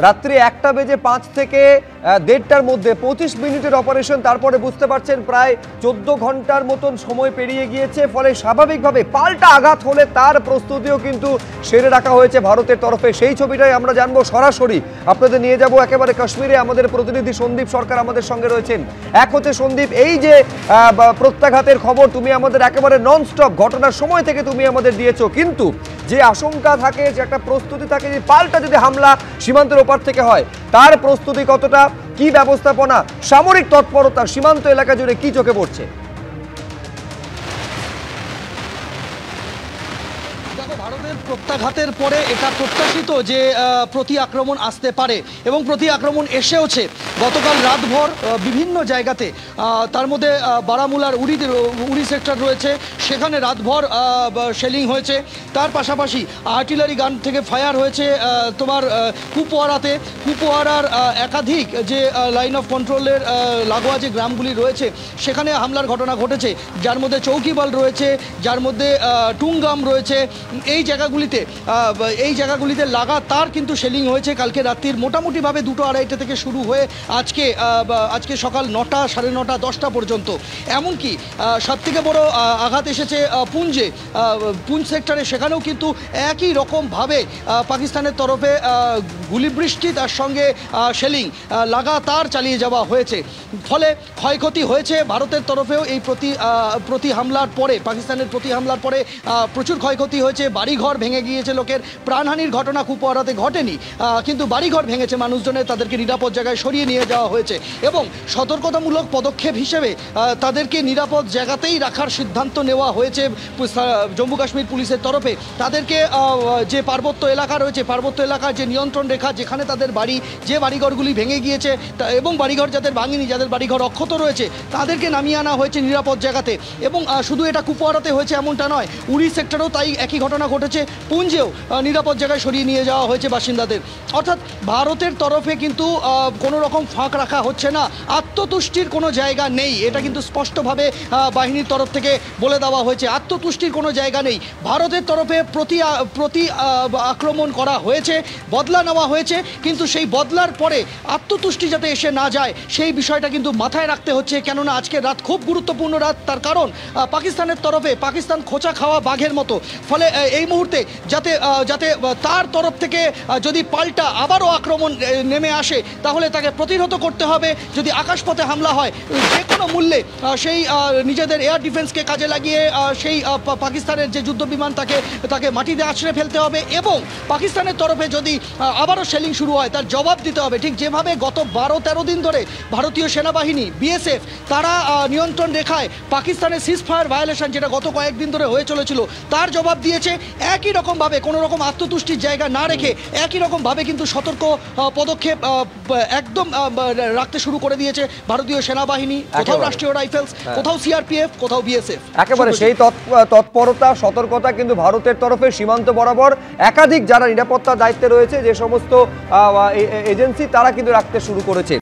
রাত্রি 1:05 থেকে 1:30টার মধ্যে 25 মিনিটের অপারেশন। তারপরে বুঝতে পারছেন প্রায় 14 ঘন্টার মতন সময় পেরিয়ে গিয়েছে। ফলে স্বাভাবিকভাবে পাল্টা আঘাত হলে তার প্রস্তুতিও কিন্তু সেরে রাখা হয়েছে ভারতের তরফে। সেই ছবিটাই আমরা জানবো সরাসরি, আপনাদের নিয়ে যাব একেবারে কাশ্মীরে। আমাদের প্রতিনিধি সন্দীপ সরকার আমাদের সঙ্গে রয়েছেন। এক হচ্ছে সন্দীপ, এই যে প্রত্যাঘাতের খবর তুমি আমাদের একেবারে ননস্টপ ঘটনার সময় থেকে তুমি আমাদের দিয়েছো, কিন্তু যে আশঙ্কা থাকে, যে একটা প্রস্তুতি থাকে যে পাল্টা যদি হামলা সীমান্তের ওপার থেকে হয়, তার প্রস্তুতি কতটা, কি ব্যবস্থাপনা, সামরিক তৎপরতা সীমান্ত এলাকা জুড়ে কি চোখে পড়ছে? ভারতের প্রত্যাঘাতের পরে এটা প্রত্যাশিত যে প্রতি আক্রমণ আসতে পারে এবং প্রতি আক্রমণ এসেওছে। গতকাল রাতভর বিভিন্ন জায়গাতে, তার মধ্যে বারামুলার উড়ি সেক্টর রয়েছে, সেখানে রাতভর শেলিং হয়েছে। তার পাশাপাশি আর্টিলারি গান থেকে ফায়ার হয়েছে তোমার কুপওয়ারার একাধিক যে লাইন অফ কন্ট্রোলের লাগোয়া যে গ্রামগুলি রয়েছে সেখানে হামলার ঘটনা ঘটেছে, যার মধ্যে চৌকিবাল রয়েছে, যার মধ্যে টুংগাম রয়েছে। এই জায়গাগুলিতে লাগাতার কিন্তু শেলিং হয়েছে কালকে রাত্রির মোটামুটিভাবে 2-2:30 থেকে শুরু হয়ে আজকে সকাল 9টা, 9:30, 10টা পর্যন্ত। এমনকি সবথেকে বড় আঘাত এসেছে পুঞ্জ সেক্টরে। সেখানেও কিন্তু একই রকমভাবে পাকিস্তানের তরফে গুলিবৃষ্টি তার সঙ্গে শেলিং লাগাতার চালিয়ে যাওয়া হয়েছে। ফলে ক্ষয়ক্ষতি হয়েছে ভারতের তরফেও। এই প্রতি হামলার পরে, পাকিস্তানের প্রতি হামলার পরে প্রচুর ক্ষয়ক্ষতি হয়েছে। বাড়িঘর ভেঙে গিয়েছে, লোকের প্রাণহানির ঘটনা কুপওয়ারাতে ঘটেনি, কিন্তু বাড়িঘর ভেঙেছে মানুষজনের। তাদেরকে নিরাপদ জায়গায় সরিয়ে নিয়ে যাওয়া হয়েছে এবং সতর্কতামূলক পদক্ষেপ হিসেবে তাদেরকে নিরাপদ জায়গাতেই রাখার সিদ্ধান্ত নেওয়া হয়েছে জম্মু কাশ্মীর পুলিশের তরফে। তাদেরকে যে পার্বত্য এলাকা রয়েছে, পার্বত্য এলাকার যে নিয়ন্ত্রণ রেখা, যেখানে তাদের বাড়ি, যে বাড়িঘরগুলি ভেঙে গিয়েছে এবং বাড়িঘর যাদের ভাঙেনি, যাদের বাড়িঘর অক্ষত রয়েছে, তাদেরকে নামিয়ে আনা হয়েছে নিরাপদ জায়গাতে। এবং শুধু এটা কুপওয়ারাতে হয়েছে এমনটা নয়, উড়ি সেক্টরেও তাই একই ঘটনা ঘটেছে। পুঞ্জেও নিরাপদ জায়গায় সরিয়ে নিয়ে যাওয়া হয়েছে বাসিন্দাদের। অর্থাৎ ভারতের তরফে কিন্তু কোনো রকম ফাঁক রাখা হচ্ছে না, আত্মতুষ্টির কোনো জায়গা নেই। এটা কিন্তু স্পষ্টভাবে বাহিনীর তরফ থেকে বলে দেওয়া হয়েছে, আত্মতুষ্টির কোনো জায়গা নেই। ভারতের তরফে প্রতি আক্রমণ করা হয়েছে, বদলা নেওয়া হয়েছে, কিন্তু সেই বদলার পরে আত্মতুষ্টি যাতে এসে না যায় সেই বিষয়টা কিন্তু মাথায় রাখতে হচ্ছে। কেননা আজকের রাত খুব গুরুত্বপূর্ণ রাত, তার কারণ পাকিস্তানের তরফে পাকিস্তান খোঁচা খাওয়া বাঘের মতো। ফলে এই মুহূর্তে যাতে তার তরফ থেকে যদি পাল্টা আবারও আক্রমণ নেমে আসে, তাহলে তাকে প্রতিহত করতে হবে। যদি আকাশপথে হামলা হয়, যে কোনো মূল্যে সেই নিজেদের এয়ার ডিফেন্সকে কাজে লাগিয়ে সেই পাকিস্তানের যে যুদ্ধবিমান তাকে মাটিতে আছড়ে ফেলতে হবে। এবং পাকিস্তানের তরফে যদি আবারও শেলিং শুরু হয়, তার জবাব দিতে হবে। ঠিক যেভাবে গত 12-13 দিন ধরে ভারতীয় সেনাবাহিনী, বিএসএফ, তারা নিয়ন্ত্রণ রেখায় পাকিস্তানের সিজ ফায়ার ভায়োলেশন, যেটা গত কয়েকদিন ধরে হয়ে চলেছিল, তার জবাব দিয়েছে। একই রকমভাবে কোনো রকম আত্মতুষ্টির জায়গা না রেখে একই রকমভাবে কিন্তু সতর্ক পদক্ষেপ একদম রাখতে শুরু করে দিয়েছে ভারতীয় সেনাবাহিনী। কোথাও রাষ্ট্রীয় রাইফেলস, কোথাও সিআরপিএফ, কোথাও বিএসএফ। একেবারে সেই তৎপরতা, সতর্কতা কিন্তু ভারতের তরফে সীমান্ত বরাবর একাধিক যারা নিরাপত্তা দায়িত্বে রয়েছে, যে সমস্ত এজেন্সি, তারা কিন্তু রাখতে শুরু করেছে।